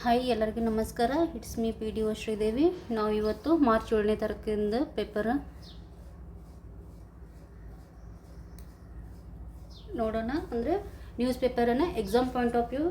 Hi ಎಲ್ಲರಿಗೂ ನಮಸ್ಕಾರ. It's me P D O Sridevi. ನಾವು ಇವತ್ತು ಮಾರ್ಚ್ 7ನೇ ತಾರೀಕಿಂದ ಪೇಪರ್ ನೋಡೋಣ. ಅಂದರೆ ನ್ಯೂಸ್ ಪೇಪರನ್ನು ಎಕ್ಸಾಮ್ ಪಾಯಿಂಟ್ ಆಫ್ ವ್ಯೂ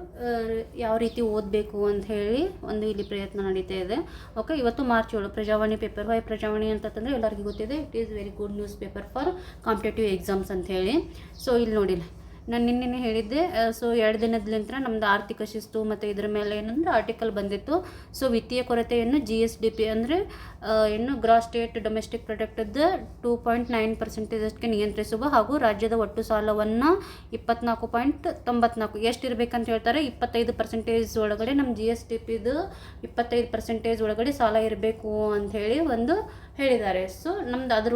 ಯಾವ ರೀತಿ ಓದಬೇಕು ಅಂತ ಹೇಳಿ ಒಂದು ಇಲ್ಲಿ ಪ್ರಯತ್ನ ನಡೀತಾ ಇದೆ. ಓಕೆ, ಇವತ್ತು March 7 Prajavani paper. Why Prajavani ಅಂತಂದರೆ ಎಲ್ಲರಿಗೂ ಗೊತ್ತಿದೆ, it is very good news paper for competitive exams ಅಂತ ಹೇಳಿ. ಸೊ ಇಲ್ಲಿ ನೋಡಿಲ್ಲ, ನಾನು ನಿನ್ನೆ ಹೇಳಿದ್ದೆ. ಸೊ 2 ದಿನದ ನಮ್ಮದು ಆರ್ಥಿಕ ಶಿಸ್ತು ಮತ್ತು ಇದರ ಮೇಲೆ ಏನಂದರೆ ಆರ್ಟಿಕಲ್ ಬಂದಿತ್ತು. ಸೊ ವಿತ್ತೀಯ ಕೊರತೆಯನ್ನು GSDP ಅಂದರೆ ಗ್ರಾಸ್ ಸ್ಟೇಟ್ ಡೊಮೆಸ್ಟಿಕ್ ಪ್ರಾಡಕ್ಟದ 2.9% ನಿಯಂತ್ರಿಸುವ ಹಾಗೂ ರಾಜ್ಯದ ಒಟ್ಟು ಸಾಲವನ್ನು 24.94 ಎಷ್ಟು ಇರಬೇಕಂತ ಹೇಳ್ತಾರೆ, 25% ಒಳಗಡೆ ನಮ್ಮ GSDPದು 25% ಒಳಗಡೆ ಸಾಲ ಇರಬೇಕು ಅಂಥೇಳಿ ಒಂದು ಹೇಳಿದ್ದಾರೆ. ಸೊ ನಮ್ದು ಅದ್ರ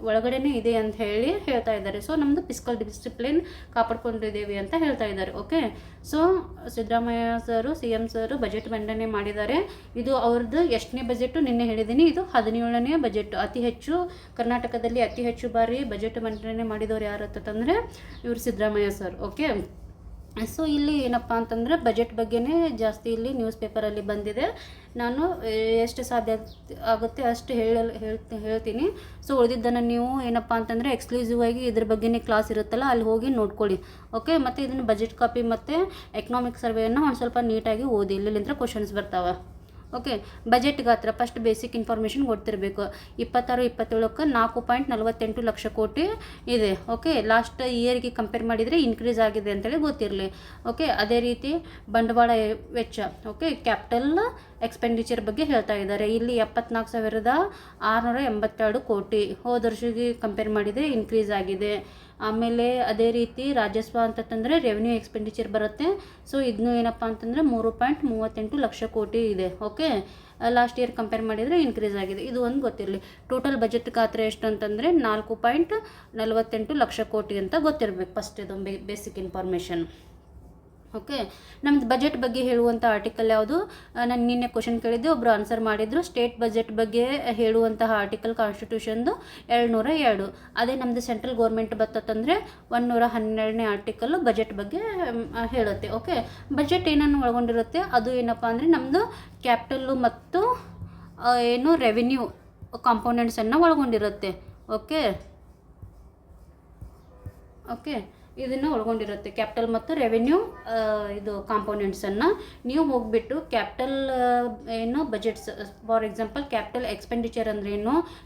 ಒಳಗಡೆನೇ ಇದೆ ಅಂತ ಹೇಳಿ ಹೇಳ್ತಾ ಇದ್ದಾರೆ. ಸೊ ನಮ್ಮದು ಫಿಸ್ಕಲ್ ಡಿಸಿಪ್ಲಿನ್ ಕಾಪಾಡ್ಕೊಂಡಿದ್ದೇವೆ ಅಂತ ಹೇಳ್ತಾ ಇದ್ದಾರೆ. ಓಕೆ, ಸೊ ಸಿದ್ದರಾಮಯ್ಯ ಸರು CM ಸರು ಬಜೆಟ್ ಮಂಡನೆ ಮಾಡಿದ್ದಾರೆ. ಇದು ಅವ್ರದ್ದು ಎಷ್ಟನೇ ಬಜೆಟು ನಿನ್ನೆ ಹೇಳಿದ್ದೀನಿ, ಇದು 17ನೇ ಬಜೆಟ್. ಅತಿ ಹೆಚ್ಚು ಕರ್ನಾಟಕದಲ್ಲಿ ಅತಿ ಹೆಚ್ಚು ಬಾರಿ ಬಜೆಟ್ ಮಂಡನೆ ಮಾಡಿದವರು ಯಾರು ಅಂತಂದರೆ ಇವರು ಸಿದ್ದರಾಮಯ್ಯ ಸರ್. ಓಕೆ, ಸೊ ಇಲ್ಲಿ ಏನಪ್ಪ ಅಂತಂದರೆ ಬಜೆಟ್ ಬಗ್ಗೆನೇ ಜಾಸ್ತಿ ಇಲ್ಲಿ ನ್ಯೂಸ್ ಪೇಪರಲ್ಲಿ ಬಂದಿದೆ. ನಾನು ಎಷ್ಟು ಸಾಧ್ಯ ಆಗುತ್ತೆ ಅಷ್ಟು ಹೇಳ್ತೀನಿ. ಸೊ ಉಳಿದಿದ್ದನ್ನು ನೀವು ಏನಪ್ಪ ಅಂತಂದರೆ ಎಕ್ಸ್ಕ್ಲೂಸಿವ್ ಆಗಿ ಇದ್ರ ಬಗ್ಗೆನೇ ಕ್ಲಾಸ್ ಇರುತ್ತಲ್ಲ, ಅಲ್ಲಿ ಹೋಗಿ ನೋಡ್ಕೊಳ್ಳಿ. ಓಕೆ, ಮತ್ತು ಇದನ್ನು ಬಜೆಟ್ ಕಾಪಿ ಮತ್ತು ಎಕನಾಮಿಕ್ ಸರ್ವೆಯನ್ನು ಒಂದು ಸ್ವಲ್ಪ ನೀಟಾಗಿ ಓದಿ, ಇಲ್ಲಿಂದ ಕ್ವಶನ್ಸ್ ಬರ್ತಾವೆ. ಓಕೆ, ಬಜೆಟ್ ಗಾತ್ರ ಫಸ್ಟ್ ಬೇಸಿಕ್ ಇನ್ಫಾರ್ಮೇಷನ್ ಗೊತ್ತಿರಬೇಕು. 26-27ಕ್ಕೆ 4.48 ಲಕ್ಷ ಕೋಟಿ ಇದೆ. ಓಕೆ, ಲಾಸ್ಟ್ ಇಯರ್ಗೆ ಕಂಪೇರ್ ಮಾಡಿದರೆ ಇನ್ಕ್ರೀಸ್ ಆಗಿದೆ ಅಂತೇಳಿ ಗೊತ್ತಿರಲಿ. ಓಕೆ, ಅದೇ ರೀತಿ ಬಂಡವಾಳ ವೆಚ್ಚ, ಓಕೆ, ಕ್ಯಾಪಿಟಲ್ ಎಕ್ಸ್ಪೆಂಡಿಚರ್ ಬಗ್ಗೆ ಹೇಳ್ತಾ ಇದ್ದಾರೆ. ಇಲ್ಲಿ 74,682 ಕೋಟಿ ಹೋದ ವರ್ಷಕ್ಕೆ ಕಂಪೇರ್ ಮಾಡಿದರೆ ಇನ್ಕ್ರೀಸ್ ಆಗಿದೆ. ಆಮೇಲೆ ಅದೇ ರೀತಿ ರಾಜಸ್ವ ಅಂತಂದರೆ ರೆವೆನ್ಯೂ ಎಕ್ಸ್ಪೆಂಡಿಚರ್ ಬರುತ್ತೆ. ಸೊ ಇದನ್ನು ಏನಪ್ಪ ಅಂತಂದರೆ 3.38 ಲಕ್ಷ ಕೋಟಿ ಇದೆ. ಓಕೆ, ಲಾಸ್ಟ್ ಇಯರ್ ಕಂಪೇರ್ ಮಾಡಿದರೆ ಇನ್ಕ್ರೀಸ್ ಆಗಿದೆ. ಇದು ಒಂದು ಗೊತ್ತಿರಲಿ. ಟೋಟಲ್ ಬಜೆಟ್ ಗಾತ್ರ ಎಷ್ಟು ಅಂತಂದರೆ 4.48 ಲಕ್ಷ ಕೋಟಿ ಅಂತ ಗೊತ್ತಿರಬೇಕು. ಫಸ್ಟ್ ಇದು ಬೇಸಿಕ್ ಇನ್ಫಾರ್ಮೇಷನ್. ಓಕೆ, ನಮ್ಮದು ಬಜೆಟ್ ಬಗ್ಗೆ ಹೇಳುವಂಥ ಆರ್ಟಿಕಲ್ ಯಾವುದು? ನಾನು ನಿನ್ನೆ ಕ್ವಶನ್ ಕೇಳಿದ್ದೆ, ಒಬ್ಬರು ಆನ್ಸರ್ ಮಾಡಿದರು. ಸ್ಟೇಟ್ ಬಜೆಟ್ ಬಗ್ಗೆ ಹೇಳುವಂತಹ ಆರ್ಟಿಕಲ್ ಕಾನ್ಸ್ಟಿಟ್ಯೂಷನ್ದು 202. ಅದೇ ನಮ್ಮದು ಸೆಂಟ್ರಲ್ ಗೌರ್ಮೆಂಟ್ ಬರ್ತಂದರೆ 112ನೇ ಆರ್ಟಿಕಲ್ ಬಜೆಟ್ ಬಗ್ಗೆ ಹೇಳುತ್ತೆ. ಓಕೆ, ಬಜೆಟ್ ಏನನ್ನು ಒಳಗೊಂಡಿರುತ್ತೆ ಅದು ಏನಪ್ಪ ಅಂದರೆ ನಮ್ಮದು ಕ್ಯಾಪಿಟಲ್ಲು ಮತ್ತು ರೆವಿನ್ಯೂ ಕಾಂಪೋನೆಂಟ್ಸನ್ನು ಒಳಗೊಂಡಿರುತ್ತೆ. ಓಕೆ, ಇದನ್ನು ಒಳಗೊಂಡಿರುತ್ತೆ ಕ್ಯಾಪಿಟಲ್ ಮತ್ತು ರೆವೆನ್ಯೂ ಇದು ಕಾಂಪೋನೆಂಟ್ಸನ್ನು. ನೀವು ಹೋಗಿಬಿಟ್ಟು capital budgets, for example capital expenditure ಅಂದರೆ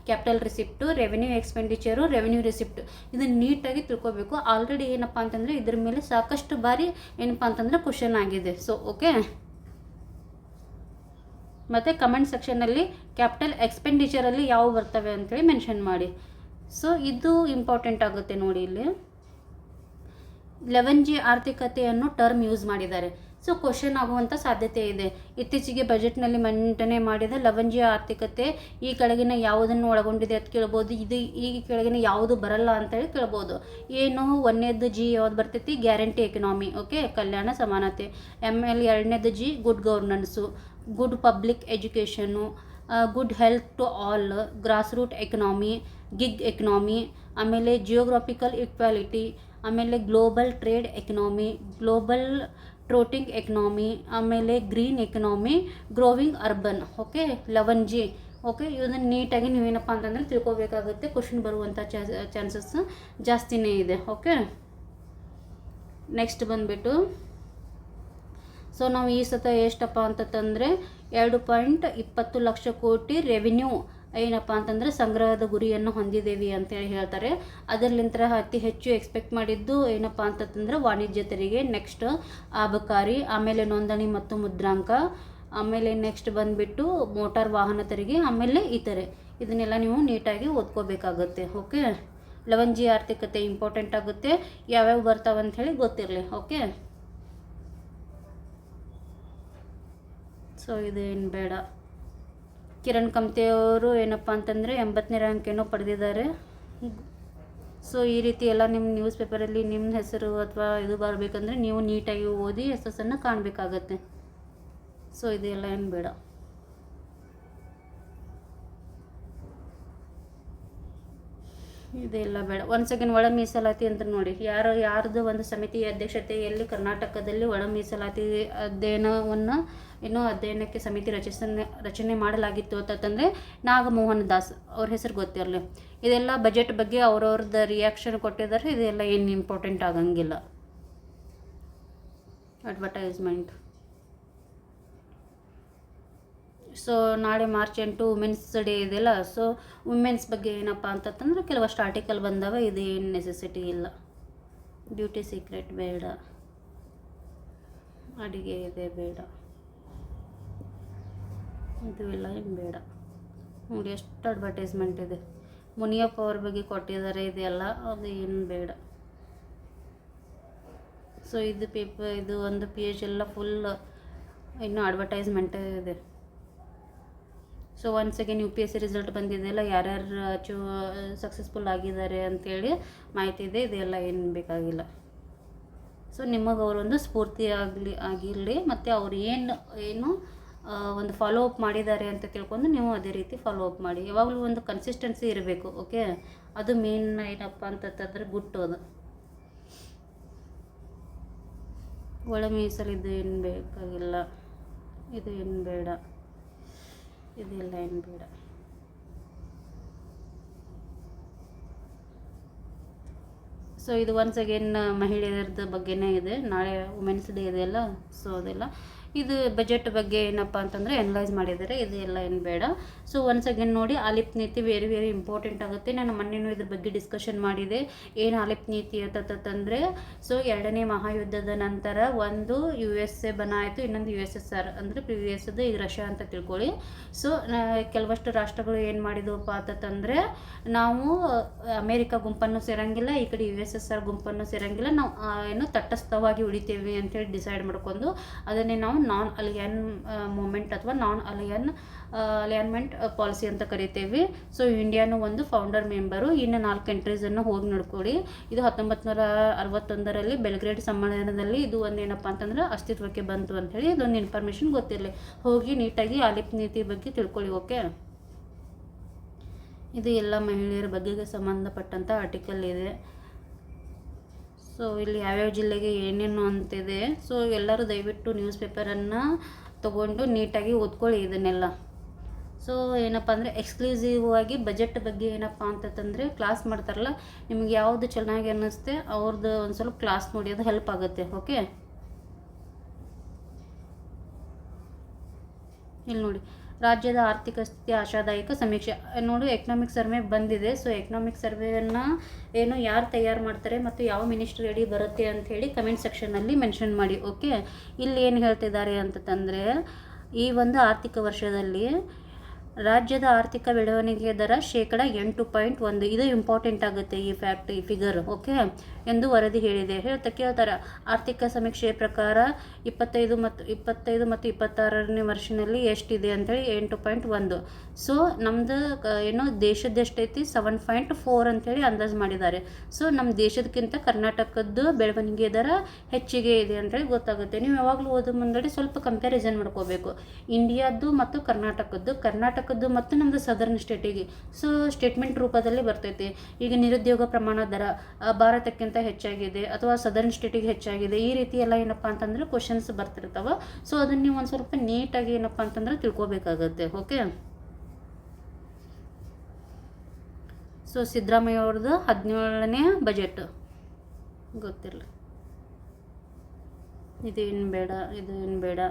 capital receipt, revenue expenditure, revenue receipt, ಇದನ್ನು ನೀಟಾಗಿ ತಿಳ್ಕೊಬೇಕು. ಆಲ್ರೆಡಿ ಏನಪ್ಪ ಅಂತಂದರೆ ಇದ್ರ ಮೇಲೆ ಸಾಕಷ್ಟು ಬಾರಿ ಏನಪ್ಪ ಅಂತಂದರೆ ಕ್ವಶನ್ ಆಗಿದೆ. ಸೊ ಓಕೆ, ಮತ್ತು ಕಮೆಂಟ್ ಸೆಕ್ಷನಲ್ಲಿ ಕ್ಯಾಪಿಟಲ್ ಎಕ್ಸ್ಪೆಂಡಿಚರಲ್ಲಿ ಯಾವ ಬರ್ತವೆ ಅಂತೇಳಿ ಮೆನ್ಷನ್ ಮಾಡಿ. ಸೊ ಇದು ಇಂಪಾರ್ಟೆಂಟ್ ಆಗುತ್ತೆ ನೋಡಿ. ಇಲ್ಲಿ 11G ಆರ್ಥಿಕತೆಯನ್ನು ಟರ್ಮ್ ಯೂಸ್ ಮಾಡಿದ್ದಾರೆ. ಸೊ ಕ್ವಶನ್ ಆಗುವಂಥ ಸಾಧ್ಯತೆ ಇದೆ. ಇತ್ತೀಚೆಗೆ ಬಜೆಟ್ನಲ್ಲಿ ಮಂಡನೆ ಮಾಡಿದ 11G ಆರ್ಥಿಕತೆ ಈ ಕೆಳಗಿನ ಯಾವುದನ್ನು ಒಳಗೊಂಡಿದೆ ಅಂತ ಕೇಳ್ಬೋದು. ಇದು ಈ ಕೆಳಗಿನ ಯಾವುದು ಬರಲ್ಲ ಅಂತೇಳಿ ಕೇಳ್ಬೋದು. ಒಂದನೇದು G ಯಾವ್ದು ಬರ್ತೈತಿ? Guarantee economy. ಓಕೆ, ಕಲ್ಯಾಣ ಸಮಾನತೆ. ಆಮೇಲೆ 2ನೇದು G good governance, good public education, good health to all, grass root economy, gig economy, ಆಮೇಲೆ ಜಿಯೋಗ್ರಾಫಿಕಲ್ ಈಕ್ವಾಲಿಟಿ, ಆಮೇಲೆ global trade economy, global trotting economy, ಆಮೇಲೆ green economy, growing urban. Okay, 11G. Okay, ಇದನ್ನು ನೀಟಾಗಿ ನೀವೇನಪ್ಪ ಅಂತಂದರೆ ತಿಳ್ಕೊಬೇಕಾಗುತ್ತೆ. ಕ್ವಶನ್ ಬರುವಂಥ chances ಜಾಸ್ತಿನೇ ಇದೆ. Okay, next ಬಂದುಬಿಟ್ಟು, ಸೊ ನಾವು ಈ ಸತ ಎಷ್ಟಪ್ಪ ಅಂತಂದರೆ 2.20 ಲಕ್ಷ ಕೋಟಿ ರೆವಿನ್ಯೂ ಏನಪ್ಪ ಅಂತಂದರೆ ಸಂಗ್ರಹದ ಗುರಿಯನ್ನು ಹೊಂದಿದ್ದೇವೆ ಅಂತೇಳಿ ಹೇಳ್ತಾರೆ. ಅದರಲ್ಲಿಂದ ಅತಿ ಹೆಚ್ಚು ಎಕ್ಸ್ಪೆಕ್ಟ್ ಮಾಡಿದ್ದು ಏನಪ್ಪ ಅಂತಂದರೆ ವಾಣಿಜ್ಯ ತೆರಿಗೆ, ನೆಕ್ಸ್ಟ್ ಆಬಕಾರಿ, ಆಮೇಲೆ ನೋಂದಣಿ ಮತ್ತು ಮುದ್ರಾಂಕ, ಆಮೇಲೆ ನೆಕ್ಸ್ಟ್ ಬಂದುಬಿಟ್ಟು ಮೋಟಾರ್ ವಾಹನ ತೆರಿಗೆ, ಆಮೇಲೆ ಇತರೆ. ಇದನ್ನೆಲ್ಲ ನೀವು ನೀಟಾಗಿ ಓದ್ಕೋಬೇಕಾಗುತ್ತೆ. ಓಕೆ, 11G ಆರ್ಥಿಕತೆ ಇಂಪಾರ್ಟೆಂಟ್ ಆಗುತ್ತೆ. ಯಾವ್ಯಾವ ಬರ್ತಾವೆ ಅಂಥೇಳಿ ಗೊತ್ತಿರಲಿ. ಓಕೆ, ಸೊ ಇದೇನು ಬೇಡ. ಕಿರಣ್ ಕಮ್ತೆಯವರು ಏನಪ್ಪ ಅಂತಂದರೆ 80ನೇ ರ್ಯಾಂಕ್ ಏನೋ ಪಡೆದಿದ್ದಾರೆ. ಸೊ ಈ ರೀತಿ ಎಲ್ಲ ನಿಮ್ಮ ನ್ಯೂಸ್ ಪೇಪರಲ್ಲಿ ನಿಮ್ಮ ಹೆಸರು ಅಥವಾ ಇದು ಬರಬೇಕಂದ್ರೆ ನೀವು ನೀಟಾಗಿ ಓದಿ ಹೆಸರನ್ನು ಕಾಣಬೇಕಾಗತ್ತೆ. ಸೊ ಇದೆಲ್ಲ ಏನು ಬೇಡ. ಇದೆಲ್ಲ ಬೇಡ. ಒನ್ಸ್ ಅಗೇನ್ ಒಳ ಮೀಸಲಾತಿ ಅಂತ ನೋಡಿ, ಯಾರ್ದು ಒಂದು ಸಮಿತಿಯ ಅಧ್ಯಕ್ಷತೆಯಲ್ಲಿ ಕರ್ನಾಟಕದಲ್ಲಿ ಒಳ ಮೀಸಲಾತಿ ಅಧ್ಯಯನಕ್ಕೆ ಸಮಿತಿ ರಚನೆ ಮಾಡಲಾಗಿತ್ತು ಅಂತಂದರೆ ನಾಗಮೋಹನ್ ದಾಸ್ ಅವ್ರ ಹೆಸರು ಗೊತ್ತಿರಲಿ. ಇದೆಲ್ಲ ಬಜೆಟ್ ಬಗ್ಗೆ ಅವ್ರವ್ರದ್ದು ರಿಯಾಕ್ಷನ್ ಕೊಟ್ಟಿದ್ದಾರೆ. ಇದೆಲ್ಲ ಏನು ಇಂಪಾರ್ಟೆಂಟ್ ಆಗಂಗಿಲ್ಲ. ಅಡ್ವರ್ಟೈಸ್ಮೆಂಟ್. ಸೊ ನಾಳೆ ಮಾರ್ಚ್ 8 ವುಮೆನ್ಸ್ ಡೇ ಇದೆಯಲ್ಲ. ಸೊ ವುಮೆನ್ಸ್ ಬಗ್ಗೆ ಏನಪ್ಪ ಅಂತಂದ್ರೆ ಕೆಲವಷ್ಟು ಆರ್ಟಿಕಲ್ ಬಂದವ. ಇದು ಏನು ನೆಸೆಸಿಟಿ ಇಲ್ಲ. ಡ್ಯೂಟಿ ಸೀಕ್ರೆಟ್ ಬೇಡ, ಅಡಿಗೆ ಇದೆ ಬೇಡ, ಇದು ಎಲ್ಲ ಏನು ಬೇಡ. ನೋಡಿ ಎಷ್ಟು ಅಡ್ವರ್ಟೈಸ್ಮೆಂಟ್ ಇದೆ. ಮುನಿಯಪ್ಪ ಅವ್ರ ಬಗ್ಗೆ ಕೊಟ್ಟಿದ್ದಾರೆ. ಇದೆಲ್ಲ ಅದು ಏನು ಬೇಡ. ಸೊ ಇದು ಒಂದು ಪೇಜ್ ಎಲ್ಲ ಫುಲ್ ಇನ್ನೂ ಅಡ್ವರ್ಟೈಸ್ಮೆಂಟೇ ಇದೆ. So once again UPSC result ಬಂದಿದೆಯಲ್ಲ, ಯಾರ್ಯಾರು ಸಕ್ಸಸ್ಫುಲ್ ಆಗಿದ್ದಾರೆ ಅಂಥೇಳಿ ಮಾಹಿತಿ ಇದೆ. ಇದೆಲ್ಲ ಏನು ಬೇಕಾಗಿಲ್ಲ. ಸೊ ನಿಮಗೆ ಅವರೊಂದು ಸ್ಫೂರ್ತಿ ಆಗಿರಲಿ, ಮತ್ತು ಅವ್ರು ಏನು ಒಂದು ಫಾಲೋ ಅಪ್ ಮಾಡಿದ್ದಾರೆ ಅಂತ ತಿಳ್ಕೊಂಡು ನೀವು ಅದೇ ರೀತಿ ಫಾಲೋ ಅಪ್ ಮಾಡಿ. ಯಾವಾಗಲೂ ಒಂದು ಕನ್ಸಿಸ್ಟೆನ್ಸಿ ಇರಬೇಕು. ಓಕೆ, ಅದು ಮೇನ್ ಏನಪ್ಪ ಅಂತಂದ್ರೆ ಗುಟ್ಟೋದು. ಒಳ ಮೀಸಲಿದ್ದು ಏನು ಬೇಕಾಗಿಲ್ಲ. ಇದು ಏನು ಬೇಡ, ಇದೆಲ್ಲ ಏನು ಬೇಡ. ಸೊ ಇದು ಒನ್ಸ್ ಅಗೇನ್ ಮಹಿಳೆಯರದ್ದು ಬಗ್ಗೆನೇ ಇದೆ. ನಾಳೆ ವುಮೆನ್ಸ್ ಡೇ ಇದೆಯಲ್ಲ, ಸೊ ಅದೆಲ್ಲ ಇದು ಬಜೆಟ್ ಬಗ್ಗೆ ಏನಪ್ಪ ಅಂತಂದರೆ ಎನಲೈಸ್ ಮಾಡಿದ್ದಾರೆ. ಇದು ಎಲ್ಲ ಏನು ಬೇಡ. ಸೊ ಒನ್ಸ್ ಅಗೇನ್ ನೋಡಿ, ಆಲಿಪ್ ನೀತಿ ವೆರಿ ವೆರಿ ಇಂಪಾರ್ಟೆಂಟ್ ಆಗುತ್ತೆ. ನಾನು ಮೊನ್ನೆನೂ ಇದ್ರ ಬಗ್ಗೆ ಡಿಸ್ಕಷನ್ ಮಾಡಿದೆ. ಏನು ಆಲಿಪ್ ನೀತಿ ಅಂತಂದರೆ, ಸೊ 2ನೇ ಮಹಾಯುದ್ಧದ ನಂತರ ಒಂದು USA ಬನಾಯಿತು, ಇನ್ನೊಂದು USSR ಅಂದರೆ ಪ್ರಿವಿಯಸ್ದು ಈಗ ರಷ್ಯಾ ಅಂತ ತಿಳ್ಕೊಳ್ಳಿ. ಸೊ ಕೆಲವಷ್ಟು ರಾಷ್ಟ್ರಗಳು ಏನು ಮಾಡಿದವಪ್ಪ ಅಂತಂದರೆ, ನಾವು ಅಮೇರಿಕಾ ಗುಂಪನ್ನು ಸೇರಂಗಿಲ್ಲ, ಈ ಕಡೆ USSR ಗುಂಪನ್ನು ಸೇರಂಗಿಲ್ಲ, ನಾವು ಏನು ತಟಸ್ಥವಾಗಿ ಉಳಿತೇವೆ ಅಂತೇಳಿ ಡಿಸೈಡ್ ಮಾಡ್ಕೊಂಡು ಅದನ್ನೇ ನಾವು ನಾನ್ ಅಲಿಯನ್ ಮೂಮೆಂಟ್ ಅಥವಾ ನಾನ್ ಅಲಿಯನ್ಮೆಂಟ್ ಪಾಲಿಸಿ ಅಂತ ಕರಿತೇವೆ. ಸೊ ಇಂಡಿಯಾನು ಒಂದು ಫೌಂಡರ್ ಮೆಂಬರು. ಇನ್ನು 4 ಕಂಟ್ರೀಸನ್ನು ಹೋಗಿ ನೋಡ್ಕೊಳ್ಳಿ. ಇದು 1961ರಲ್ಲಿ ಬೆಲ್ಗ್ರೇಡ್ ಸಮ್ಮೇಳನದಲ್ಲಿ ಇದು ಒಂದು ಏನಪ್ಪ ಅಂತಂದ್ರೆ ಅಸ್ತಿತ್ವಕ್ಕೆ ಬಂತು ಅಂಥೇಳಿ ಇದೊಂದು ಇನ್ಫಾರ್ಮೇಷನ್ ಗೊತ್ತಿರಲಿ. ಹೋಗಿ ನೀಟಾಗಿ ಆಲಿಪ್ ನೀತಿ ಬಗ್ಗೆ ತಿಳ್ಕೊಳ್ಳಿ. ಓಕೆ, ಇದು ಎಲ್ಲ ಮಹಿಳೆಯರ ಬಗ್ಗೆಗೆ ಸಂಬಂಧಪಟ್ಟಂಥ ಆರ್ಟಿಕಲ್ ಇದೆ. ಸೊ ಇಲ್ಲಿ ಯಾವ್ಯಾವ ಜಿಲ್ಲೆಗೆ ಏನೇನು ಅಂತಿದೆ. ಸೊ ಎಲ್ಲರೂ ದಯವಿಟ್ಟು ನ್ಯೂಸ್ ಪೇಪರನ್ನು ತೊಗೊಂಡು ನೀಟಾಗಿ ಓದ್ಕೊಳ್ಳಿ ಇದನ್ನೆಲ್ಲ. ಸೊ ಏನಪ್ಪ ಅಂದರೆ ಎಕ್ಸ್ಕ್ಲೂಸಿವ್ ಆಗಿ ಬಜೆಟ್ ಬಗ್ಗೆ ಏನಪ್ಪ ಅಂತಂದರೆ ಕ್ಲಾಸ್ ಮಾಡ್ತಾರಲ್ಲ, ನಿಮ್ಗೆ ಯಾವುದು ಚೆನ್ನಾಗಿ ಅನ್ನಿಸುತ್ತೆ ಅವ್ರದ್ದು ಒಂದು ಸ್ವಲ್ಪ ಕ್ಲಾಸ್ ನೋಡಿ, ಅದು ಹೆಲ್ಪ್ ಆಗುತ್ತೆ. ಓಕೆ, ಇಲ್ಲಿ ನೋಡಿ, ರಾಜ್ಯದ ಆರ್ಥಿಕ ಸ್ಥಿತಿ ಆಶಾದಾಯಕ ಸಮೀಕ್ಷೆ ನೋಡಿ, ಎಕನಾಮಿಕ್ ಸರ್ವೆ ಬಂದಿದೆ. ಸೊ ಎಕನಾಮಿಕ್ ಸರ್ವೆಯನ್ನು ಯಾರು ತಯಾರು ಮಾಡ್ತಾರೆ ಮತ್ತು ಯಾವ ಮಿನಿಸ್ಟ್ರಿ ಅಡಿ ಬರುತ್ತೆ ಅಂಥೇಳಿ ಕಮೆಂಟ್ ಸೆಕ್ಷನಲ್ಲಿ ಮೆನ್ಷನ್ ಮಾಡಿ. ಓಕೆ, ಇಲ್ಲಿ ಏನು ಹೇಳ್ತಿದ್ದಾರೆ ಅಂತಂದರೆ, ಈ ಒಂದು ಆರ್ಥಿಕ ವರ್ಷದಲ್ಲಿ ರಾಜ್ಯದ ಆರ್ಥಿಕ ಬೆಳವಣಿಗೆ ದರ 8.1%. ಇದು ಇಂಪಾರ್ಟೆಂಟ್ ಆಗುತ್ತೆ, ಈ ಫಿಗರ್. ಓಕೆ ಎಂದು ವರದಿ ಹೇಳಿದೆ. ಕೇಳ್ತಾರೆ, ಆರ್ಥಿಕ ಸಮೀಕ್ಷೆಯ ಪ್ರಕಾರ 25 ಮತ್ತು 26ನೇ ವರ್ಷದಲ್ಲಿ ಎಷ್ಟಿದೆ ಅಂತೇಳಿ 8.1. ಸೊ ನಮ್ಮದು ದೇಶದ ಎಷ್ಟೈತಿ 7.4 ಅಂತೇಳಿ ಅಂದಾಜು ಮಾಡಿದ್ದಾರೆ. ಸೊ ನಮ್ಮ ದೇಶದಕ್ಕಿಂತ ಕರ್ನಾಟಕದ್ದು ಬೆಳವಣಿಗೆ ದರ ಹೆಚ್ಚಿಗೆ ಇದೆ ಅಂತೇಳಿ ಗೊತ್ತಾಗುತ್ತೆ. ನೀವು ಯಾವಾಗಲೂ ಓದೋ ಮುಂದೆ ಸ್ವಲ್ಪ ಕಂಪ್ಯಾರಿಸನ್ ಮಾಡ್ಕೋಬೇಕು, ಇಂಡಿಯಾದ್ದು ಮತ್ತು ಕರ್ನಾಟಕದ್ದು ಮತ್ತು ನಮ್ಮದು ಸದರ್ನ್ ಸ್ಟೇಟಿಗೆ. ಸೊ ಸ್ಟೇಟ್ಮೆಂಟ್ ರೂಪದಲ್ಲಿ ಬರ್ತೈತಿ. ಈಗ ನಿರುದ್ಯೋಗ ಪ್ರಮಾಣ ದರ ಭಾರತಕ್ಕಿಂತ ಹೆಚ್ಚಾಗಿದೆ ಅಥವಾ ಸದರ್ನ್ ಸ್ಟೇಟಿಗೆ ಹೆಚ್ಚಾಗಿದೆ, ಈ ರೀತಿ ಎಲ್ಲ ಏನಪ್ಪ ಅಂತಂದ್ರೆ ಕ್ವಶನ್ಸ್ ಬರ್ತಿರ್ತಾವ. ಸೊ ಅದನ್ನ ನೀವು ಒಂದು ಸ್ವಲ್ಪ ನೀಟಾಗಿ ಏನಪ್ಪ ಅಂತಂದ್ರೆ ತಿಳ್ಕೊಬೇಕಾಗತ್ತೆ. ಓಕೆ, ಸೊ ಸಿದ್ದರಾಮಯ್ಯ ಅವ್ರದ್ದು 17ನೇ ಬಜೆಟ್ ಗೊತ್ತಿರಲಿ. ಇದು ಏನು ಬೇಡ.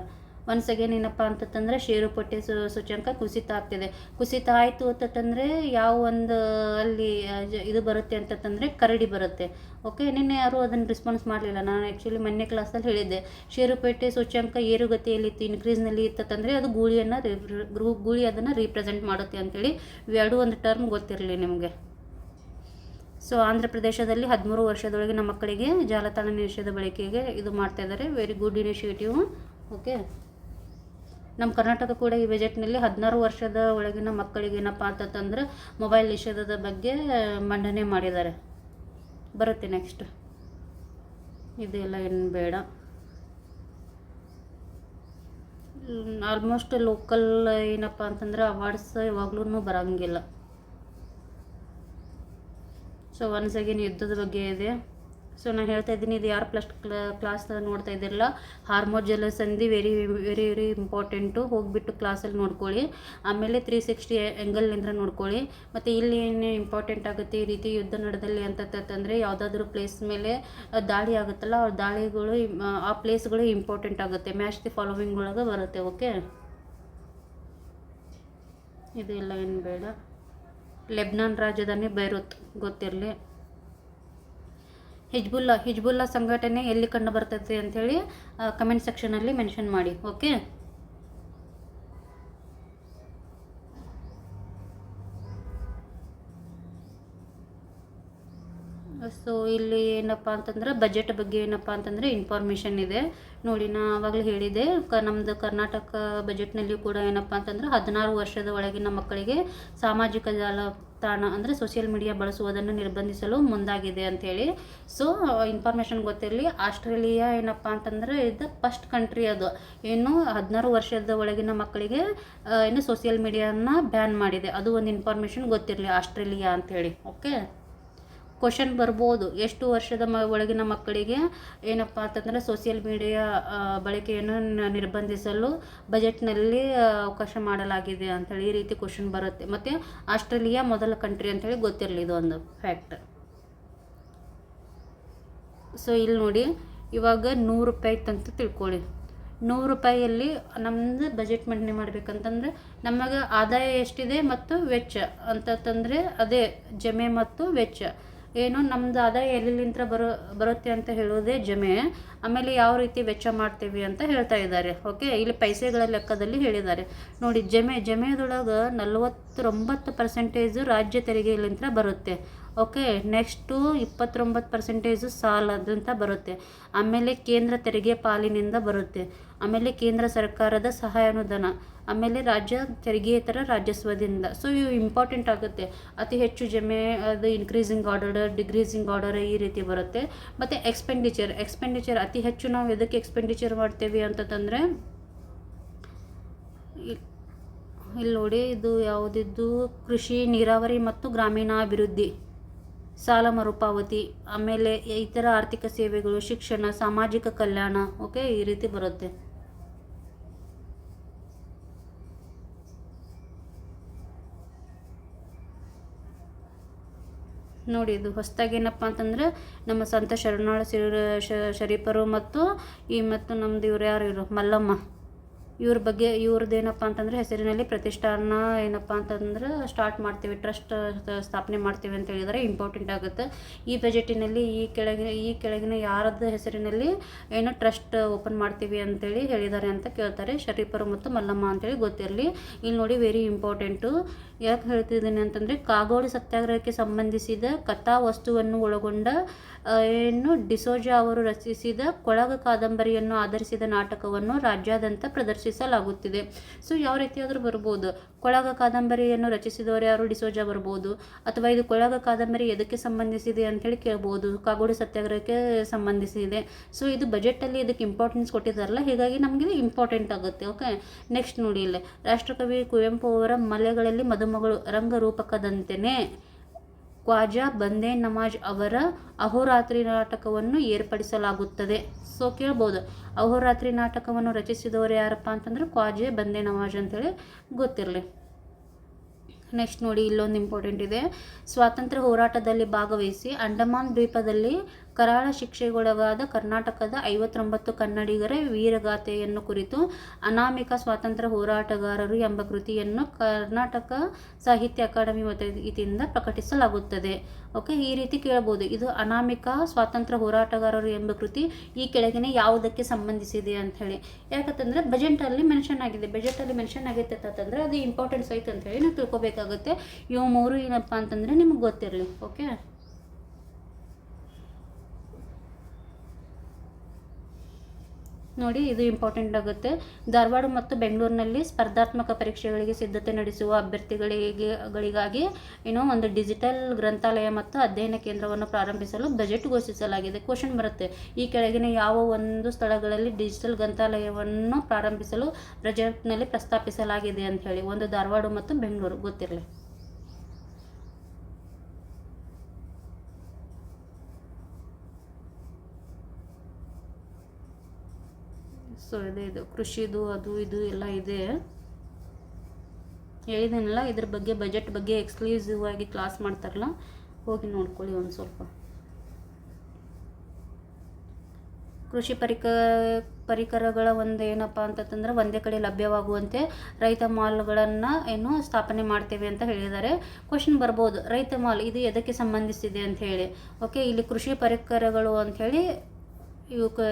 ಒನ್ಸ್ ಅಗೇನ್ ಏನಪ್ಪ ಅಂತಂದರೆ ಷೇರುಪಟ್ಟಿ ಸೂಚ್ಯಂಕ ಕುಸಿತ ಆಗ್ತಿದೆ. ಕುಸಿತ ಆಯಿತು ಅಂತಂದರೆ ಯಾವ ಒಂದು ಅಲ್ಲಿ ಇದು ಬರುತ್ತೆ ಅಂತಂದರೆ ಕರಡಿ ಬರುತ್ತೆ. ಓಕೆ, ನಿನ್ನೆ ಯಾರು ಅದನ್ನು ರೆಸ್ಪಾನ್ಸ್ ಮಾಡಲಿಲ್ಲ. ನಾನು ಆ್ಯಕ್ಚುಲಿ ಮೊನ್ನೆ ಕ್ಲಾಸಲ್ಲಿ ಹೇಳಿದ್ದೆ, ಷೇರುಪೇಟೆ ಸೂಚ್ಯಂಕ ಏರುಗತಿಯಲ್ಲಿತ್ತು, ಇನ್ಕ್ರೀಸ್ನಲ್ಲಿ ಇತ್ತಂದರೆ ಅದು ಗೂಳಿ ಅದನ್ನು ರೀಪ್ರೆಸೆಂಟ್ ಮಾಡುತ್ತೆ ಅಂತೇಳಿ. ಇವೆರಡೂ ಒಂದು ಟರ್ಮ್ ಗೊತ್ತಿರಲಿ ನಿಮಗೆ. ಸೊ ಆಂಧ್ರ ಪ್ರದೇಶದಲ್ಲಿ 13 ವರ್ಷದೊಳಗಿನ ಮಕ್ಕಳಿಗೆ ಜಾಲತಾಣ ನಿಷೇಧ ಬಳಕೆಗೆ ಇದು ಮಾಡ್ತಾ ಇದ್ದಾರೆ. Very good initiative. ಓಕೆ, ನಮ್ಮ ಕರ್ನಾಟಕ ಕೂಡ ಈ ಬಜೆಟ್ನಲ್ಲಿ 16 ವರ್ಷದ ಒಳಗಿನ ಮಕ್ಕಳಿಗೆ ಏನಪ್ಪ ಅಂತಂದ್ರೆ ಮೊಬೈಲ್ ನಿಷೇಧದ ಬಗ್ಗೆ ಮಂಡನೆ ಮಾಡಿದ್ದಾರೆ. ಬರುತ್ತೆ ನೆಕ್ಸ್ಟ್. ಇದೆಲ್ಲ ಏನು ಬೇಡ. ಆಲ್ಮೋಸ್ಟ್ ಲೋಕಲ್ ಏನಪ್ಪ ಅಂತಂದ್ರೆ ಅವಾರ್ಡ್ಸ್ ಯಾವಾಗ್ಲೂ ಬರೋಂಗಿಲ್ಲ. ಸೊ ಒನ್ಸ್ ಅಗೇನ್ ಯುದ್ಧದ ಬಗ್ಗೆ ಇದೆ. ಸೊ ನಾನು ಹೇಳ್ತಾ ಇದ್ದೀನಿ, ಇದು ಯಾರು ಕ್ಲಾಸ್ ನೋಡ್ತಾ ಇದ್ದಿರಲ್ಲ, ಹಾರ್ಮೋನ್ ಜಲಸಂಧಿ ವೆರಿ ವೆರಿ ವೆರಿ ಇಂಪಾರ್ಟೆಂಟು. ಹೋಗಿಬಿಟ್ಟು ಕ್ಲಾಸಲ್ಲಿ ನೋಡ್ಕೊಳ್ಳಿ. ಆಮೇಲೆ 360 ಆ್ಯಂಗಲ್ನಿಂದ ನೋಡ್ಕೊಳ್ಳಿ. ಮತ್ತು ಇಲ್ಲಿ ಏನು ಇಂಪಾರ್ಟೆಂಟ್ ಆಗುತ್ತೆ ಈ ರೀತಿ ಯುದ್ಧ ನಡೆದಲ್ಲಿ ಅಂತಂದರೆ, ಯಾವುದಾದ್ರೂ ಪ್ಲೇಸ್ ಮೇಲೆ ದಾಳಿ ಆಗುತ್ತಲ್ಲ, ಅವ್ರ ದಾಳಿಗಳು ಆ ಪ್ಲೇಸ್ಗಳು ಇಂಪಾರ್ಟೆಂಟ್ ಆಗುತ್ತೆ. ಮ್ಯಾಚ್ ದಿ ಫಾಲೋವಿಂಗ್ ಒಳಗೆ ಬರುತ್ತೆ. ಓಕೆ, ಇದೆಲ್ಲ ಏನು ಬೇಡ. ಲೆಬ್ನಾನ್ ರಾಜಧಾನಿ ಬೈರುತ್ ಗೊತ್ತಿರಲಿ. ಹಿಜ್ಬುಲ್ಲಾ ಸಂಘಟನೆ ಎಲ್ಲಿ ಕಂಡು ಬರ್ತೈತೆ ಅಂಥೇಳಿ ಕಮೆಂಟ್ ಸೆಕ್ಷನಲ್ಲಿ ಮೆನ್ಷನ್ ಮಾಡಿ. ಓಕೆ, ಸೊ ಇಲ್ಲಿ ಏನಪ್ಪ ಅಂತಂದ್ರೆ ಬಜೆಟ್ ಬಗ್ಗೆ ಏನಪ್ಪ ಅಂತಂದರೆ ಇನ್ಫಾರ್ಮೇಷನ್ ಇದೆ ನೋಡಿ. ನಾ ಆವಾಗಲೇ ಹೇಳಿದೆ, ನಮ್ಮದು ಕರ್ನಾಟಕ ಬಜೆಟ್ನಲ್ಲಿ ಕೂಡ ಏನಪ್ಪ ಅಂತಂದ್ರೆ 16 ವರ್ಷದ ಒಳಗಿನ ಮಕ್ಕಳಿಗೆ ಸಾಮಾಜಿಕ ಜಾಲತಾಣ ಅಂದರೆ ಸೋಷಿಯಲ್ ಮೀಡಿಯಾ ಬಳಸುವುದನ್ನು ನಿರ್ಬಂಧಿಸಲು ಮುಂದಾಗಿದೆ ಅಂಥೇಳಿ. ಸೊ ಇನ್ಫಾರ್ಮೇಷನ್ ಗೊತ್ತಿರಲಿ. ಆಸ್ಟ್ರೇಲಿಯಾ ಏನಪ್ಪ ಅಂತಂದರೆ ಇದು ಫಸ್ಟ್ ಕಂಟ್ರಿ, ಅದು ಏನು 16 ವರ್ಷದ ಒಳಗಿನ ಮಕ್ಕಳಿಗೆ ಏನು ಸೋಷಿಯಲ್ ಮೀಡಿಯಾನ ಬ್ಯಾನ್ ಮಾಡಿದೆ. ಅದು ಒಂದು ಇನ್ಫಾರ್ಮೇಷನ್ ಗೊತ್ತಿರಲಿ, ಆಸ್ಟ್ರೇಲಿಯಾ ಅಂಥೇಳಿ. ಓಕೆ, ಕ್ವಶನ್ ಬರ್ಬೋದು, ಎಷ್ಟು ವರ್ಷದ ಒಳಗಿನ ಮಕ್ಕಳಿಗೆ ಏನಪ್ಪ ಅಂತಂದರೆ ಸೋಷಿಯಲ್ ಮೀಡಿಯಾ ಬಳಕೆಯನ್ನು ನಿರ್ಬಂಧಿಸಲು ಬಜೆಟ್ನಲ್ಲಿ ಅವಕಾಶ ಮಾಡಲಾಗಿದೆ ಅಂಥೇಳಿ ಈ ರೀತಿ ಕ್ವಶನ್ ಬರುತ್ತೆ. ಮತ್ತು ಆಸ್ಟ್ರೇಲಿಯಾ ಮೊದಲ ಕಂಟ್ರಿ ಅಂಥೇಳಿ ಗೊತ್ತಿರಲಿ, ಇದು ಒಂದು ಫ್ಯಾಕ್ಟ್. ಸೊ ಇಲ್ಲಿ ನೋಡಿ, ಇವಾಗ 100 ರೂಪಾಯಿ ಅಂತ ತಿಳ್ಕೊಳ್ಳಿ. 100 ರೂಪಾಯಿಯಲ್ಲಿ ನಮ್ಮದು ಬಜೆಟ್ ಮಂಡನೆ ಮಾಡಬೇಕಂತಂದರೆ ನಮಗೆ ಆದಾಯ ಎಷ್ಟಿದೆ ಮತ್ತು ವೆಚ್ಚ ಅಂತಂದರೆ ಅದೇ ಜಮೆ ಮತ್ತು ವೆಚ್ಚ. ಏನು ನಮ್ಮದು ಆದಾಯ ಎಲ್ಲಿಂದ ಬರುತ್ತೆ ಅಂತ ಹೇಳೋದೇ ಜಮೆ. ಆಮೇಲೆ ಯಾವ ರೀತಿ ವೆಚ್ಚ ಮಾಡ್ತೀವಿ ಅಂತ ಹೇಳ್ತಾ ಇದ್ದಾರೆ. ಓಕೆ, ಇಲ್ಲಿ ಪೈಸೆಗಳ ಲೆಕ್ಕದಲ್ಲಿ ಹೇಳಿದ್ದಾರೆ ನೋಡಿ. ಜಮೆದೊಳಗೆ 49% ರಾಜ್ಯ ತೆರಿಗೆಯಲ್ಲಿಂದ ಬರುತ್ತೆ. ಓಕೆ, ನೆಕ್ಸ್ಟು 29% ಸಾಲದಂತ ಬರುತ್ತೆ. ಆಮೇಲೆ ಕೇಂದ್ರ ತೆರಿಗೆ ಪಾಲಿನಿಂದ ಬರುತ್ತೆ. ಆಮೇಲೆ ಕೇಂದ್ರ ಸರ್ಕಾರದ ಸಹಾಯಧನ, ಆಮೇಲೆ ರಾಜ್ಯ ತೆರಿಗೆಯೇತರ ರಾಜಸ್ವದಿಂದ. ಸೊ ಇವು ಇಂಪಾರ್ಟೆಂಟ್ ಆಗುತ್ತೆ. ಅತಿ ಹೆಚ್ಚು ಜಮೆ ಅದು ಇನ್ಕ್ರೀಸಿಂಗ್ ಆರ್ಡರ್, ಡಿಕ್ರೀಸಿಂಗ್ ಆರ್ಡರ್ ಈ ರೀತಿ ಬರುತ್ತೆ. ಮತ್ತು ಎಕ್ಸ್ಪೆಂಡಿಚರ್ ಅತಿ ಹೆಚ್ಚು ನಾವು ಎದಕ್ಕೆ ಎಕ್ಸ್ಪೆಂಡಿಚರ್ ಮಾಡ್ತೇವೆ ಅಂತಂದರೆ, ಇಲ್ಲಿ ನೋಡಿ, ಇದು ಯಾವುದಿದ್ದು ಕೃಷಿ, ನೀರಾವರಿ ಮತ್ತು ಗ್ರಾಮೀಣಾಭಿವೃದ್ಧಿ, ಸಾಲ ಮರುಪಾವತಿ, ಆಮೇಲೆ ಇತರ ಆರ್ಥಿಕ ಸೇವೆಗಳು, ಶಿಕ್ಷಣ, ಸಾಮಾಜಿಕ ಕಲ್ಯಾಣ. ಓಕೆ, ಈ ರೀತಿ ಬರುತ್ತೆ. ನೋಡಿ, ಇದು ಹೊಸದಾಗಿ ಏನಪ್ಪ ಅಂತಂದರೆ ನಮ್ಮ ಸಂತ ಶರಣಾಳ ಶರೀಫರು ಮತ್ತು ನಮ್ಮದು ಇವ್ರು ಯಾರು ಮಲ್ಲಮ್ಮ, ಇವ್ರ ಬಗ್ಗೆ ಇವ್ರದ್ದು ಏನಪ್ಪ ಅಂತಂದರೆ ಹೆಸರಿನಲ್ಲಿ ಪ್ರತಿಷ್ಠಾನ ಏನಪ್ಪ ಅಂತಂದ್ರೆ ಸ್ಟಾರ್ಟ್ ಮಾಡ್ತೀವಿ, ಟ್ರಸ್ಟ್ ಸ್ಥಾಪನೆ ಮಾಡ್ತೀವಿ ಅಂತ ಹೇಳಿದರೆ ಇಂಪಾರ್ಟೆಂಟ್ ಆಗುತ್ತೆ. ಈ ಬಜೆಟಿನಲ್ಲಿ ಈ ಕೆಳಗಿನ ಯಾರದ್ದು ಹೆಸರಿನಲ್ಲಿ ಏನೋ ಟ್ರಸ್ಟ್ ಓಪನ್ ಮಾಡ್ತೀವಿ ಅಂತೇಳಿ ಹೇಳಿದ್ದಾರೆ ಅಂತ ಕೇಳ್ತಾರೆ. ಶರೀಫರು ಮತ್ತು ಮಲ್ಲಮ್ಮ ಅಂತೇಳಿ ಗೊತ್ತಿರಲಿ. ಇಲ್ಲಿ ನೋಡಿ, ವೆರಿ ಇಂಪಾರ್ಟೆಂಟು. ಯಾಕೆ ಹೇಳ್ತಿದ್ದೀನಿ ಅಂತಂದರೆ, ಕಾಗೋಡು ಸತ್ಯಾಗ್ರಹಕ್ಕೆ ಸಂಬಂಧಿಸಿದ ಕಥಾ ವಸ್ತುವನ್ನು ಒಳಗೊಂಡ ಏನು ಡಿಸೋಜಾ ಅವರು ರಚಿಸಿದ ಕೊಳಗ ಕಾದಂಬರಿಯನ್ನು ಆಧರಿಸಿದ ನಾಟಕವನ್ನು ರಾಜ್ಯಾದ್ಯಂತ ಪ್ರದರ್ಶಿಸಲಾಗುತ್ತಿದೆ. ಸೊ ಯಾವ ರೀತಿಯಾದರೂ ಬರ್ಬೋದು. ಕೊಳಗ ಕಾದಂಬರಿಯನ್ನು ರಚಿಸಿದವರು ಯಾರು, ಡಿಸೋಜಾ ಬರ್ಬೋದು. ಅಥವಾ ಇದು ಕೊಳಗ ಕಾದಂಬರಿ ಎದಕ್ಕೆ ಸಂಬಂಧಿಸಿದೆ ಅಂತೇಳಿ ಕೇಳ್ಬೋದು. ಕಾಗೋಡು ಸತ್ಯಾಗ್ರಹಕ್ಕೆ ಸಂಬಂಧಿಸಿದೆ. ಸೊ ಇದು ಬಜೆಟಲ್ಲಿ ಇದಕ್ಕೆ ಇಂಪಾರ್ಟೆನ್ಸ್ ಕೊಟ್ಟಿದ್ದಾರಲ್ಲ, ಹೀಗಾಗಿ ನಮಗೆ ಇದು ಇಂಪಾರ್ಟೆಂಟ್ ಆಗುತ್ತೆ. ಓಕೆ, ನೆಕ್ಸ್ಟ್ ನೋಡಿ, ಇಲ್ಲಿ ರಾಷ್ಟ್ರಕವಿ ಕುವೆಂಪು ಅವರ ಮಲೆಗಳಲ್ಲಿ ಮದುಮಗಳು ರಂಗರೂಪಕದಂತೆಯೇ ಖ್ವಾಜಾ ಬಂದೇ ನವಾಜ್ ಅವರ ಅಹೋರಾತ್ರಿ ನಾಟಕವನ್ನು ಏರ್ಪಡಿಸಲಾಗುತ್ತದೆ. ಸೊ ಕೇಳ್ಬೋದು, ಅಹೋರಾತ್ರಿ ನಾಟಕವನ್ನು ರಚಿಸಿದವರು ಯಾರಪ್ಪ ಅಂತಂದ್ರೆ ಖ್ವಾಜಾ ಬಂದೇ ನವಾಜ್ ಅಂತೇಳಿ ಗೊತ್ತಿರಲಿ. ನೆಕ್ಸ್ಟ್ ನೋಡಿ, ಇಲ್ಲೊಂದು ಇಂಪಾರ್ಟೆಂಟ್ ಇದೆ. ಸ್ವಾತಂತ್ರ್ಯ ಹೋರಾಟದಲ್ಲಿ ಭಾಗವಹಿಸಿ ಅಂಡಮಾನ್ ದ್ವೀಪದಲ್ಲಿ ಕರಾಳ ಶಿಕ್ಷೆಗೊಳಗಾದ ಕರ್ನಾಟಕದ 59 ಕನ್ನಡಿಗರ ವೀರಗಾಥೆಯನ್ನು ಕುರಿತು ಅನಾಮಿಕ ಸ್ವಾತಂತ್ರ್ಯ ಹೋರಾಟಗಾರರು ಎಂಬ ಕೃತಿಯನ್ನು ಕರ್ನಾಟಕ ಸಾಹಿತ್ಯ ಅಕಾಡೆಮಿ ವತಿಯಿಂದ ಪ್ರಕಟಿಸಲಾಗುತ್ತದೆ. ಓಕೆ, ಈ ರೀತಿ ಕೇಳಬಹುದು. ಇದು ಅನಾಮಿಕ ಸ್ವಾತಂತ್ರ್ಯ ಹೋರಾಟಗಾರರು ಎಂಬ ಕೃತಿ ಈ ಕೆಳಗಿನ ಯಾವುದಕ್ಕೆ ಸಂಬಂಧಿಸಿದೆ ಅಂತ ಹೇಳಿ. ಯಾಕಂತಂದ್ರೆ ಬಜೆಟಲ್ಲಿ ಮೆನ್ಷನ್ ಆಗಿದೆ. ಬಜೆಟಲ್ಲಿ ಮೆನ್ಷನ್ ಆಗೈತೆ ಅಂತಂದ್ರೆ ಅದು ಇಂಪಾರ್ಟೆನ್ಸ್ ಐತೆ ಅಂತ ಹೇಳಿ ನಾವು ತಿಳ್ಕೊಬೇಕಾಗುತ್ತೆ. ಇವು ಮೂರು ಏನಪ್ಪ ಅಂತಂದ್ರೆ ನಿಮ್ಗೆ ಗೊತ್ತಿರಲಿ. ಓಕೆ, ನೋಡಿ, ಇದು ಇಂಪಾರ್ಟೆಂಟ್ ಆಗುತ್ತೆ. ಧಾರವಾಡ ಮತ್ತು ಬೆಂಗಳೂರಿನಲ್ಲಿ ಸ್ಪರ್ಧಾತ್ಮಕ ಪರೀಕ್ಷೆಗಳಿಗೆ ಸಿದ್ಧತೆ ನಡೆಸುವ ಅಭ್ಯರ್ಥಿಗಳಿಗಾಗಿ ಒಂದು ಡಿಜಿಟಲ್ ಗ್ರಂಥಾಲಯ ಮತ್ತು ಅಧ್ಯಯನ ಕೇಂದ್ರವನ್ನು ಪ್ರಾರಂಭಿಸಲು ಬಜೆಟ್ ಘೋಷಿಸಲಾಗಿದೆ. ಕ್ವಶನ್ ಬರುತ್ತೆ, ಈ ಕೆಳಗಿನ ಯಾವ ಒಂದು ಸ್ಥಳಗಳಲ್ಲಿ ಡಿಜಿಟಲ್ ಗ್ರಂಥಾಲಯವನ್ನು ಪ್ರಾರಂಭಿಸಲು ಬಜೆಟ್ನಲ್ಲಿ ಪ್ರಸ್ತಾಪಿಸಲಾಗಿದೆ ಅಂತ ಹೇಳಿ. ಒಂದು ಧಾರವಾಡ ಮತ್ತು ಬೆಂಗಳೂರು ಗೊತ್ತಿರಲಿ. ಸೊ ಇದು ಕೃಷಿದು ಅದು ಇದು ಎಲ್ಲ ಇದೆ. ಹೇಳಿದ್ದೀನಲ್ಲ, ಇದ್ರ ಬಗ್ಗೆ ಬಜೆಟ್ ಬಗ್ಗೆ ಎಕ್ಸ್ಕ್ಲೂಸಿವ್ ಆಗಿ ಕ್ಲಾಸ್ ಮಾಡ್ತಾರಲ್ಲ, ಹೋಗಿ ನೋಡ್ಕೊಳ್ಳಿ ಒಂದು ಸ್ವಲ್ಪ. ಕೃಷಿ ಪರಿಕರಗಳ ಒಂದು ಏನಪ್ಪ ಅಂತಂದ್ರೆ ಒಂದೇ ಕಡೆ ಲಭ್ಯವಾಗುವಂತೆ ರೈತ ಮಾಲ್ಗಳನ್ನು ಸ್ಥಾಪನೆ ಮಾಡ್ತೇವೆ ಅಂತ ಹೇಳಿದ್ದಾರೆ. ಕ್ವಶನ್ ಬರ್ಬೋದು, ರೈತ ಮಾಲ್ ಇದು ಎದಕ್ಕೆ ಸಂಬಂಧಿಸಿದೆ ಅಂತ ಹೇಳಿ. ಓಕೆ, ಇಲ್ಲಿ ಕೃಷಿ ಪರಿಕರಗಳು ಅಂಥೇಳಿ ಇವಕ್ಕೆ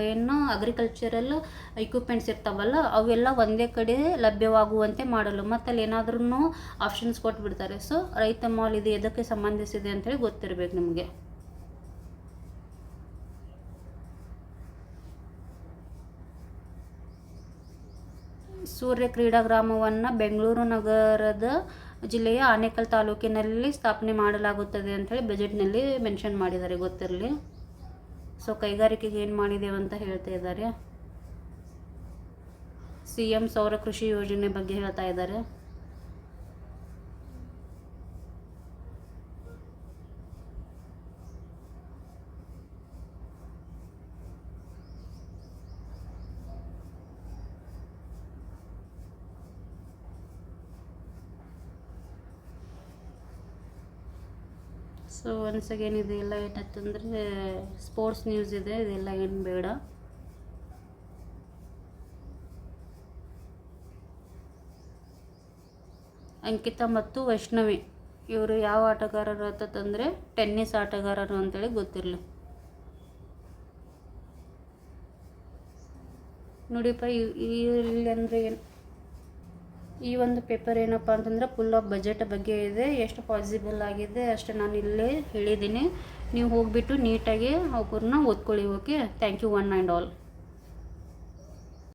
ಅಗ್ರಿಕಲ್ಚರಲ್ ಇಕ್ವಿಪ್ಮೆಂಟ್ಸ್ ಇರ್ತಾವಲ್ಲ, ಅವೆಲ್ಲ ಒಂದೇ ಕಡೆ ಲಭ್ಯವಾಗುವಂತೆ ಮಾಡಲು. ಮತ್ತು ಅಲ್ಲಿ ಏನಾದ್ರೂ ಆಪ್ಷನ್ಸ್ ಕೊಟ್ಬಿಡ್ತಾರೆ. ಸೊ ರೈತ ಮಾಲ್ ಇದು ಎದಕ್ಕೆ ಸಂಬಂಧಿಸಿದೆ ಅಂಥೇಳಿ ಗೊತ್ತಿರಬೇಕು ನಿಮಗೆ. ಸೂರ್ಯ ಕ್ರೀಡಾಗ್ರಾಮವನ್ನು ಬೆಂಗಳೂರು ನಗರದ ಜಿಲ್ಲೆಯ ಆನೇಕಲ್ ತಾಲೂಕಿನಲ್ಲಿ ಸ್ಥಾಪನೆ ಮಾಡಲಾಗುತ್ತದೆ ಅಂಥೇಳಿ ಬಜೆಟ್ನಲ್ಲಿ ಮೆನ್ಷನ್ ಮಾಡಿದ್ದಾರೆ, ಗೊತ್ತಿರಲಿ. ಸೊ ಕೈಗಾರಿಕೆಗೆ ಏನು ಮಾಡಿದ್ದೇವೆ ಅಂತ ಹೇಳ್ತಾ ಇದ್ದಾರೆ. CM ಸೌರ ಕೃಷಿ ಯೋಜನೆ ಬಗ್ಗೆ ಹೇಳ್ತಾ ಇದ್ದಾರೆ. ಸೊ ಒನ್ಸ್ ಅಗೇನ್ ಇದೆಲ್ಲ ಏನಂತಂದರೆ ಸ್ಪೋರ್ಟ್ಸ್ ನ್ಯೂಸ್ ಇದೆ, ಇದೆಲ್ಲ ಏನು ಬೇಡ. ಅಂಕಿತಾ ಮತ್ತು ವೈಷ್ಣವಿ ಇವರು ಯಾವ ಆಟಗಾರರು ಅಂತಂದರೆ ಟೆನ್ನಿಸ್ ಆಟಗಾರರು ಅಂತೇಳಿ ಗೊತ್ತಿರಲಿ. ನೋಡಿಪ್ಪ, ಇಲ್ಲಿ ಅಂದರೆ ಏನು, ಈ ಒಂದು ಪೇಪರ್ ಏನಪ್ಪ ಅಂತಂದರೆ ಫುಲ್ ಆಫ್ ಬಜೆಟ್ ಬಗ್ಗೆ ಇದೆ. ಎಷ್ಟು ಪಾಸಿಬಲ್ ಆಗಿದೆ ಅಷ್ಟು ನಾನು ಇಲ್ಲೇ ಹೇಳಿದ್ದೀನಿ. ನೀವು ಹೋಗಿಬಿಟ್ಟು ನೀಟಾಗಿ ಅವ್ರನ್ನ ಓದ್ಕೊಳ್ಳಿ. Okay, thank you one and all.